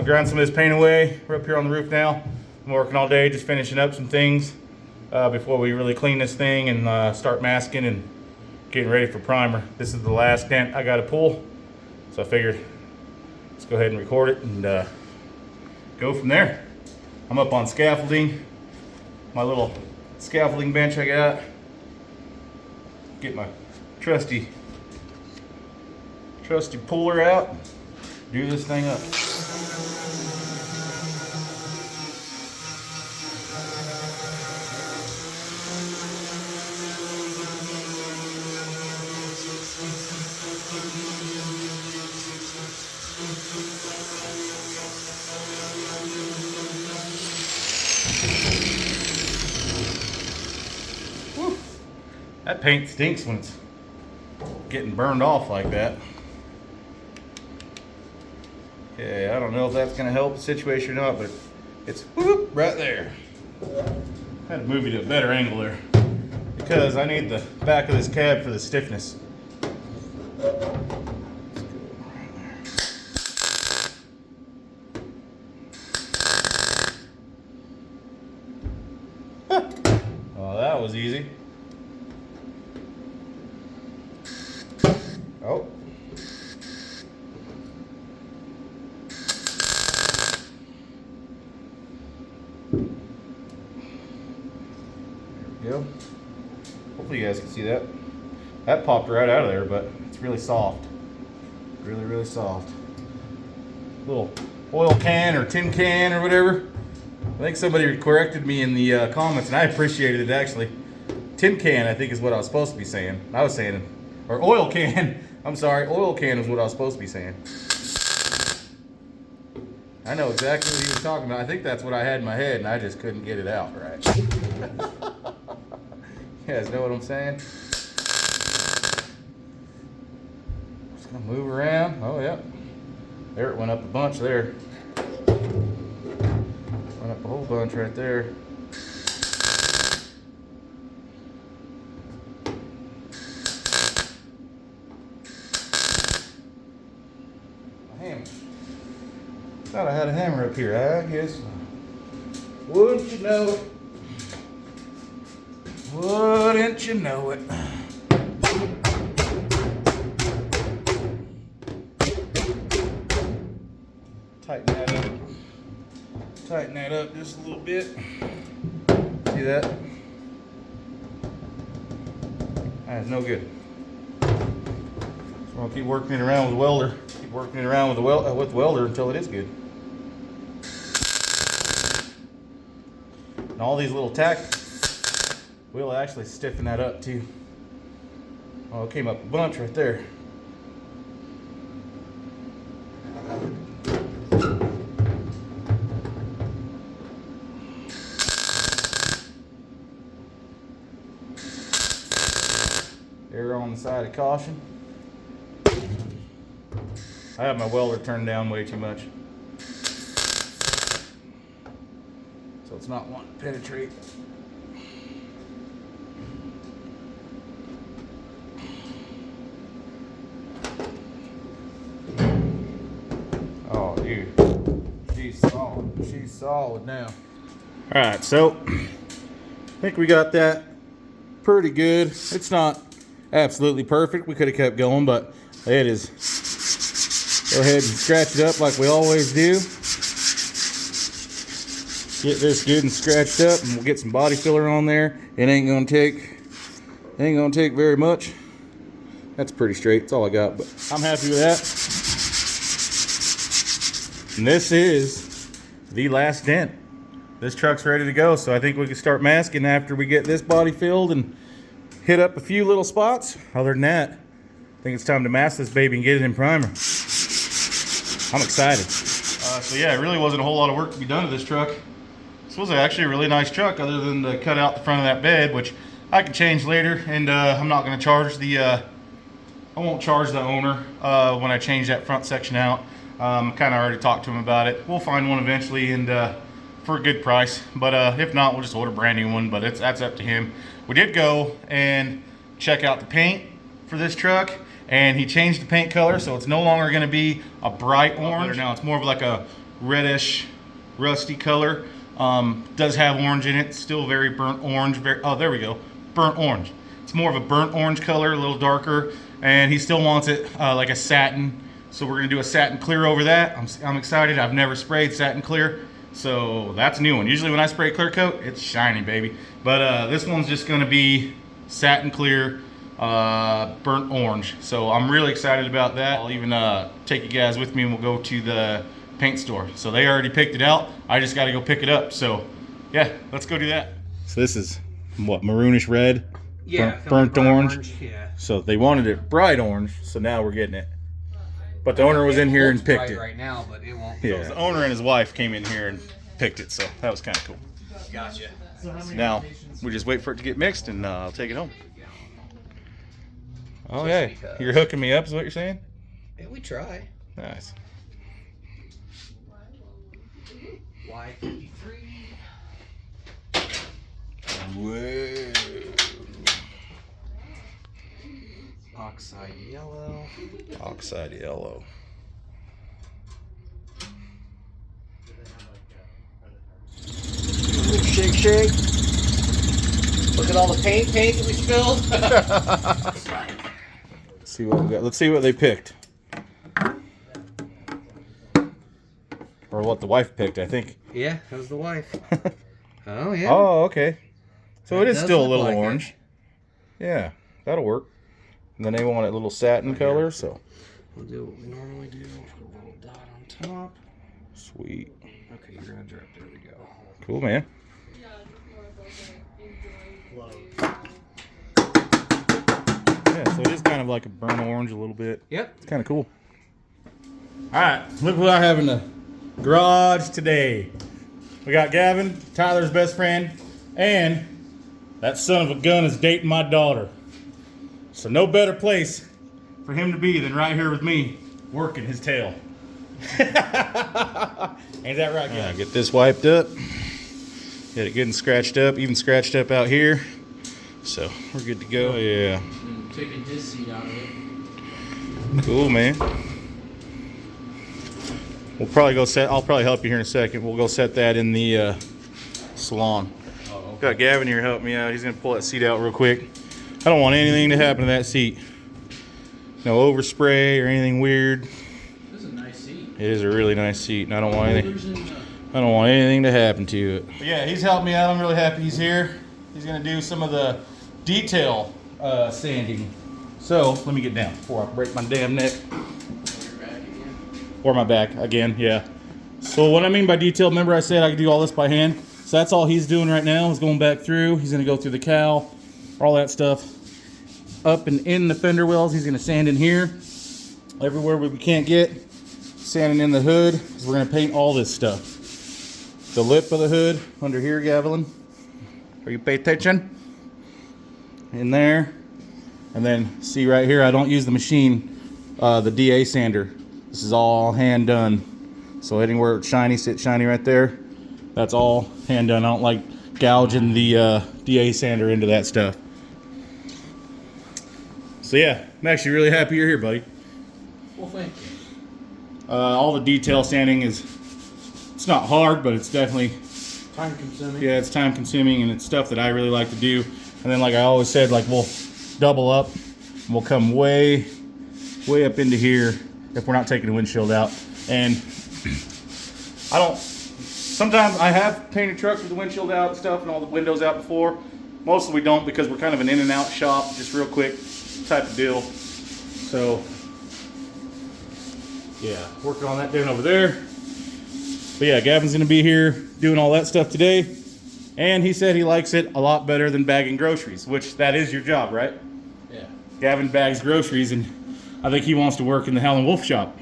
I'll grind some of this paint away. We're up here on the roof now. I'm working all day, just finishing up some things before we really clean this thing and start masking and getting ready for primer. This is the last dent I got to pull, so I figured let's go ahead and record it and go from there. I'm up on scaffolding, my little scaffolding bench I got. Get my trusty puller out, do this thing up. Whew. That paint stinks when it's getting burned off like that. Okay, I don't know if that's gonna help the situation or not, but it's whoop, right there. I had to move you to a better angle there because I need the back of this cab for the stiffness. Oh, that was easy. Oh. There we go. Hopefully you guys can see that. That popped right out of there, but it's really soft. Really, really soft. Little oil can or tin can or whatever. I think somebody corrected me in the comments, and I appreciated it actually. Tin can, I think, is what I was supposed to be saying. I was saying, or oil can. I'm sorry, oil can is what I was supposed to be saying. I know exactly what he was talking about. I think that's what I had in my head, and I just couldn't get it out right. You guys know what I'm saying? Just gonna move around. Oh, yeah. There it went up a bunch there. Went up a whole bunch right there. A hammer. Thought I had a hammer up here, I guess. Wouldn't you know it? Wouldn't you know it? Tighten that up. Tighten that up just a little bit. See that? That is no good. So I'll keep working it around with the welder. Keep working it around with the welder until it is good. And all these little tack will actually stiffen that up too. Oh, it came up a bunch right there. Error on the side of caution. I have my welder turned down way too much, so it's not wanting to penetrate. Oh, dude, she's solid. She's solid now. All right, so I think we got that pretty good. It's not absolutely perfect. We could have kept going, but it is. Go ahead and scratch it up like we always do. Get this good and scratched up, and we'll get some body filler on there. It ain't gonna take very much. That's pretty straight. That's all I got, but I'm happy with that. And this is the last dent. This truck's ready to go, so I think we can start masking after we get this body filled and hit up a few little spots. Other than that, I think it's time to mask this baby and get it in primer. I'm excited. So yeah, it really wasn't a whole lot of work to be done to this truck. This was actually a really nice truck, other than to cut out the front of that bed, which I can change later, and I'm not going to charge the, I won't charge the owner when I change that front section out. Kind of already talked to him about it. We'll find one eventually, and for a good price, but if not, we'll just order a brand new one, but that's up to him. We did go and check out the paint for this truck, and he changed the paint color, so it's no longer going to be a bright orange. Now it's more of like a reddish, rusty color. Does have orange in it, still very burnt orange. Oh, there we go, burnt orange. It's more of a burnt orange color, a little darker, and he still wants it like a satin. So we're gonna do a satin clear over that. I'm excited. I've never sprayed satin clear, so that's a new one. Usually when I spray clear coat, it's shiny, baby. But this one's just gonna be satin clear, burnt orange. So I'm really excited about that. I'll even take you guys with me and we'll go to the paint store. So they already picked it out. I just got to go pick it up. So yeah, let's go do that. So this is what, maroonish red? Yeah, burnt orange. Yeah. So they wanted it bright orange, so now we're getting it. But the owner was in here and picked it. Right now, but it won't. Yeah, so the owner and his wife came in here and picked it, so that was kind of cool. Gotcha. So now we just wait for it to get mixed and I'll take it home. Oh yeah, you're hooking me up is what you're saying? Yeah, we try. Nice. Y53. Whoa. Oxide yellow. Oxide yellow. Shake, shake. Look at all the paint that we spilled. Let's see what we got. Let's see what they picked. Or what the wife picked, I think. Yeah, that was the wife. Oh, yeah. Oh, okay. So That it is does still a look little like orange. Yeah, that'll work. And then they want a little satin color, so. We'll do what we normally do. Put a little dot on top. Sweet. Okay, you're gonna drip. There we go. Cool, man. Yeah, so it is kind of like a burnt orange a little bit. Yep. It's kind of cool. All right, look what I have in the garage today. We got Gavin, Tyler's best friend, and that son of a gun is dating my daughter. So no better place for him to be than right here with me, working his tail. Ain't that right, Gavin? Yeah, get this wiped up. Get it good and scratched up, even scratched up out here. So we're good to go. Yeah. Taking his seat out of it. Cool, man. We'll probably go set. I'll probably help you here in a second. We'll go set that in the salon. Oh, okay. Got Gavin here helping me out. He's gonna pull that seat out real quick. I don't want anything to happen to that seat. No overspray or anything weird. This is a nice seat. It is a really nice seat, and I don't want anything. I don't want anything to happen to it. But yeah, he's helping me out. I'm really happy he's here. He's gonna do some of the detail sanding. So let me get down before I break my damn neck. Or my back again, yeah. So what I mean by detail, remember I said I could do all this by hand. So that's all he's doing right now. He's going back through. He's gonna go through the cowl, all that stuff. Up and in the fender wells, he's gonna sand in here. Everywhere we can't get, sanding in the hood, because we're gonna paint all this stuff. The lip of the hood, under here, Gavin. Are you paying attention? In there. And then, see right here, I don't use the machine, the DA sander. This is all hand done. So anywhere it's shiny, sit shiny right there. That's all hand done. I don't like gouging the DA sander into that stuff. So yeah, I'm actually really happy you're here, buddy. Well, thank you. All the detail sanding it's not hard, but it's definitely Time consuming. Yeah, it's time consuming, and it's stuff that I really like to do. And then, like I always said, like we'll double up. We'll come way up into here if we're not taking the windshield out. And sometimes I have painted trucks with the windshield out and stuff and all the windows out before. Mostly we don't, because we're kind of an in and out shop, just real quick type of deal. So yeah, working on that down over there. But yeah, Gavin's gonna be here doing all that stuff today. And he said he likes it a lot better than bagging groceries, which that is your job, right? Yeah. Gavin bags groceries, and I think he wants to work in the Howlin Wolf shop.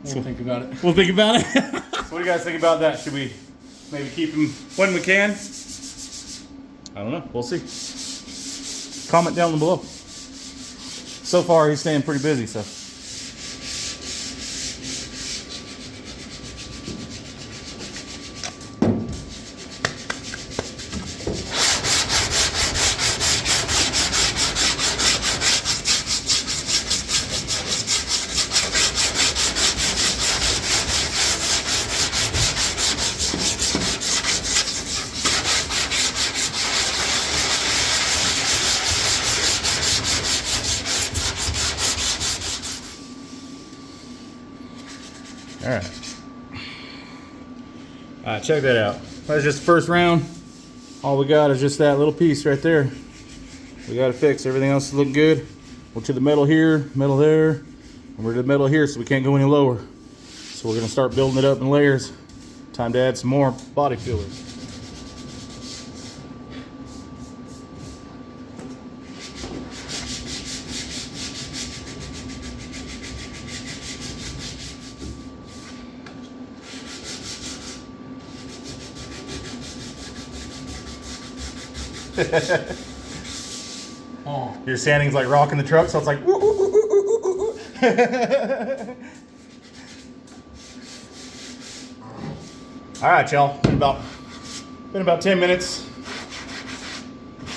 We'll think about it. We'll think about it. So what do you guys think about that? Should we maybe keep him when we can? I don't know. We'll see. Comment down below. So far, he's staying pretty busy, so. All right. All right, check that out. That's just the first round. All we got is just that little piece right there. We got to fix. Everything else is looking good. We're to the metal here, metal there, and we're to the metal here, so we can't go any lower. So we're gonna start building it up in layers. Time to add some more body fillers. Oh. Your sanding's like rocking the truck, so it's like woo, woo, woo, woo, woo, woo, woo. All right, y'all. Been about 10 minutes.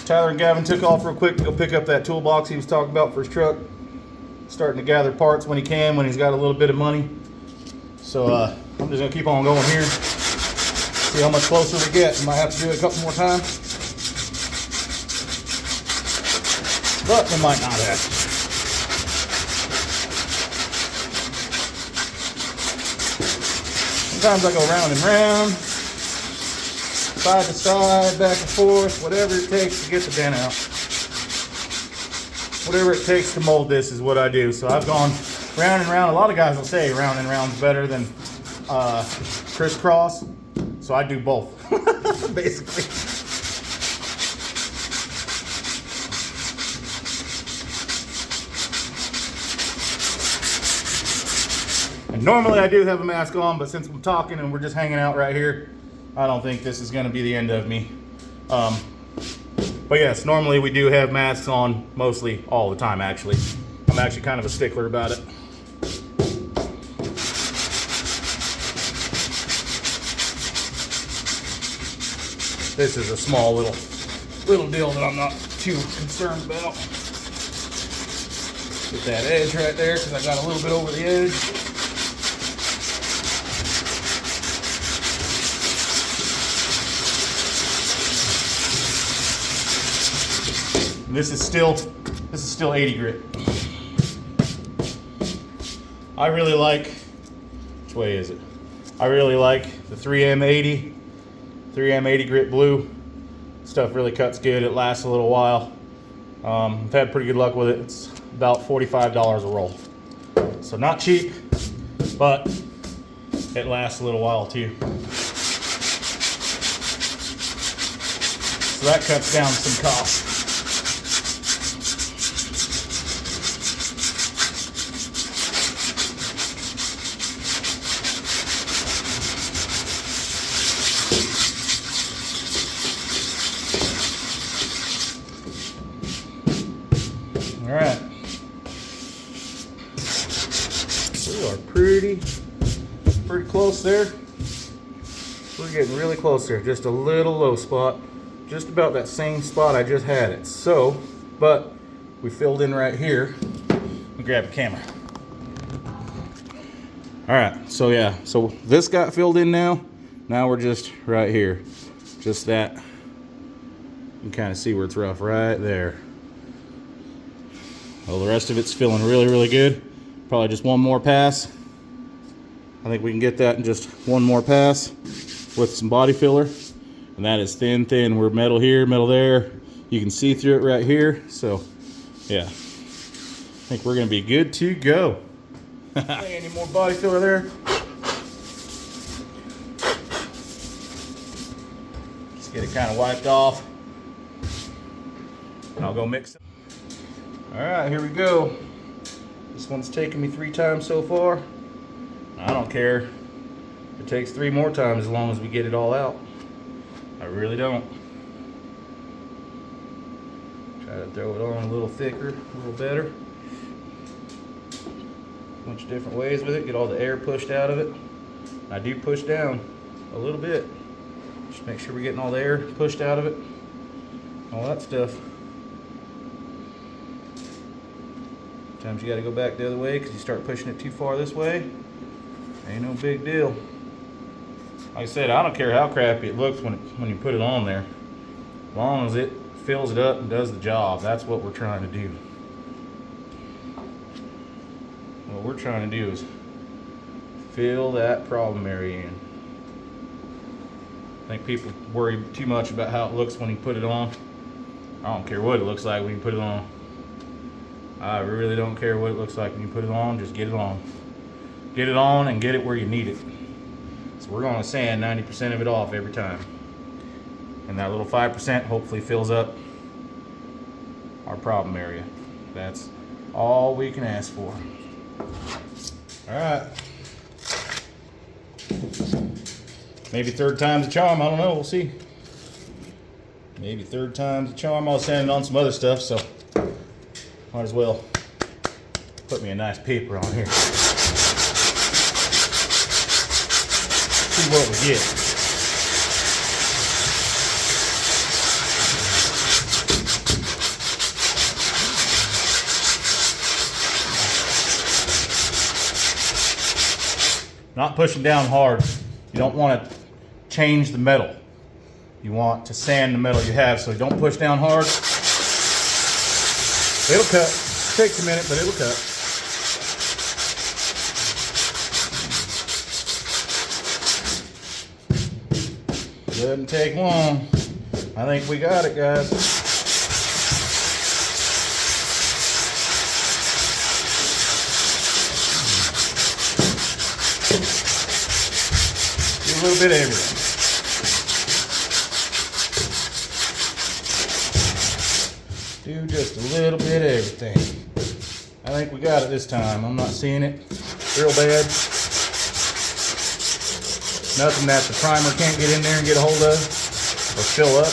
Tyler and Gavin took off real quick to go pick up that toolbox he was talking about for his truck. Starting to gather parts when he can, when he's got a little bit of money. So I'm just gonna keep on going here. See how much closer we get. We might have to do it a couple more times. But we might not have. Sometimes I go round and round, side to side, back and forth, whatever it takes to get the dent out. Whatever it takes to mold this is what I do. So I've gone round and round. A lot of guys will say round and round's better than crisscross. So I do both, basically. And normally I do have a mask on, but since I'm talking and we're just hanging out right here, I don't think this is going to be the end of me. But yes, normally we do have masks on mostly all the time, actually. I'm actually kind of a stickler about it. This is a small little deal that I'm not too concerned about. Get that edge right there because I got a little bit over the edge. This is still 80 grit. I really like, which way is it? I really like the 3M80 grit blue. Stuff really cuts good. It lasts a little while. I've had pretty good luck with it. It's about $45 a roll. So not cheap, but it lasts a little while too. So that cuts down some costs. All right, we are pretty close there. We're getting really close there. Just a little low spot, just about that same spot I just had it. So, but we filled in right here. Let me grab a camera. All right, so yeah, so this got filled in now. Now we're just right here, just that. You can kind of see where it's rough right there. Well, the rest of it's feeling really good. Probably just one more pass. I think we can get that in just one more pass with some body filler. And that is thin. We're metal here, metal there. You can see through it right here. So, yeah. I think we're gonna be good to go. Any more body filler there? Just get it kind of wiped off. And I'll go mix it. All right, here we go. This one's taken me 3 times so far. I don't care. It takes 3 more times as long as we get it all out. I really don't. Try to throw it on a little thicker, a little better. A bunch of different ways with it. Get all the air pushed out of it. I do push down a little bit. Just make sure we're getting all the air pushed out of it. All that stuff. Sometimes you got to go back the other way because you start pushing it too far this way. Ain't no big deal. Like I said, I don't care how crappy it looks when you put it on there. As long as it fills it up and does the job, that's what we're trying to do. What we're trying to do is fill that problem area in. I think people worry too much about how it looks when you put it on. I don't care what it looks like when you put it on. I really don't care what it looks like when you put it on, just get it on. Get it on and get it where you need it. So we're gonna sand 90% of it off every time. And that little 5% hopefully fills up our problem area. That's all we can ask for. All right. Maybe third time's a charm, I don't know, we'll see. Maybe third time's a charm. I'll sand it on some other stuff, so might as well put me a nice paper on here. See what we get. Not pushing down hard. You don't want to change the metal. You want to sand the metal you have, so don't push down hard. It'll cut. It takes a minute, but it'll cut. Doesn't take long. I think we got it, guys. Do a little bit of everything. Do just a little bit of everything. I think we got it this time. I'm not seeing it real bad. Nothing that the primer can't get in there and get a hold of or fill up.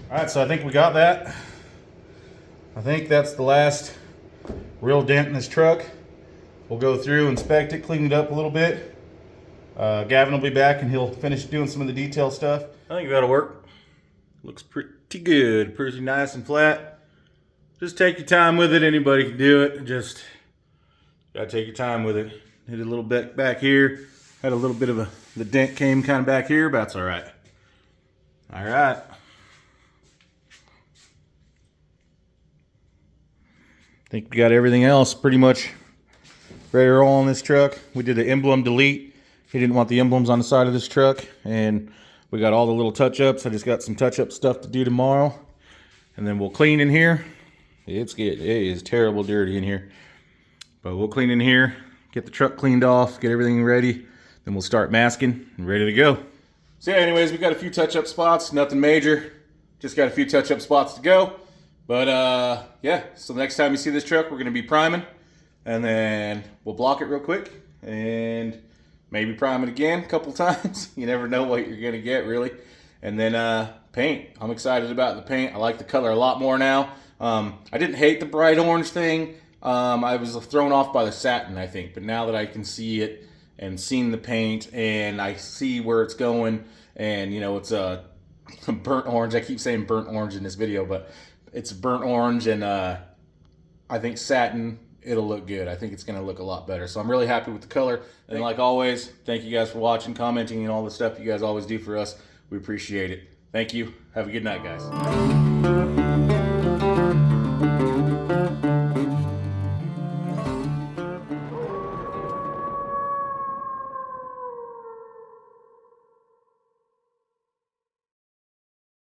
All right, so I think we got that. I think that's the last real dent in this truck. We'll go through, inspect it, clean it up a little bit. Gavin will be back and he'll finish doing some of the detail stuff. I think that'll work. Looks pretty good, pretty nice and flat. Just take your time with it. Anybody can do it. Just gotta take your time with it. Hit a little bit back here. Had a little bit of the dent came kind of back here, but that's all right. All right. I think we got everything else pretty much ready to roll on this truck. We did the emblem delete. He didn't want the emblems on the side of this truck, and we got all the little touch-ups. I just got some touch-up stuff to do tomorrow, and then we'll clean in here. It is terrible dirty in here, but we'll clean in here, get the truck cleaned off, get everything ready, then we'll start masking and ready to go. So yeah, anyways, we got a few touch-up spots, nothing major, just got a few touch-up spots to go. But yeah, so the next time you see this truck, we're going to be priming, and then we'll block it real quick and maybe prime it again a couple times. You never know what you're going to get, really. And then paint. I'm excited about the paint. I like the color a lot more now. I didn't hate the bright orange thing. I was thrown off by the satin, I think, but now that I can see it and seen the paint and I see where it's going, and you know, it's a burnt orange. I keep saying burnt orange in this video, but it's burnt orange, and I think satin, it'll look good. I think it's going to look a lot better. So I'm really happy with the color. And like always, thank you guys for watching, commenting, and all the stuff you guys always do for us. We appreciate it. Thank you. Have a good night, guys.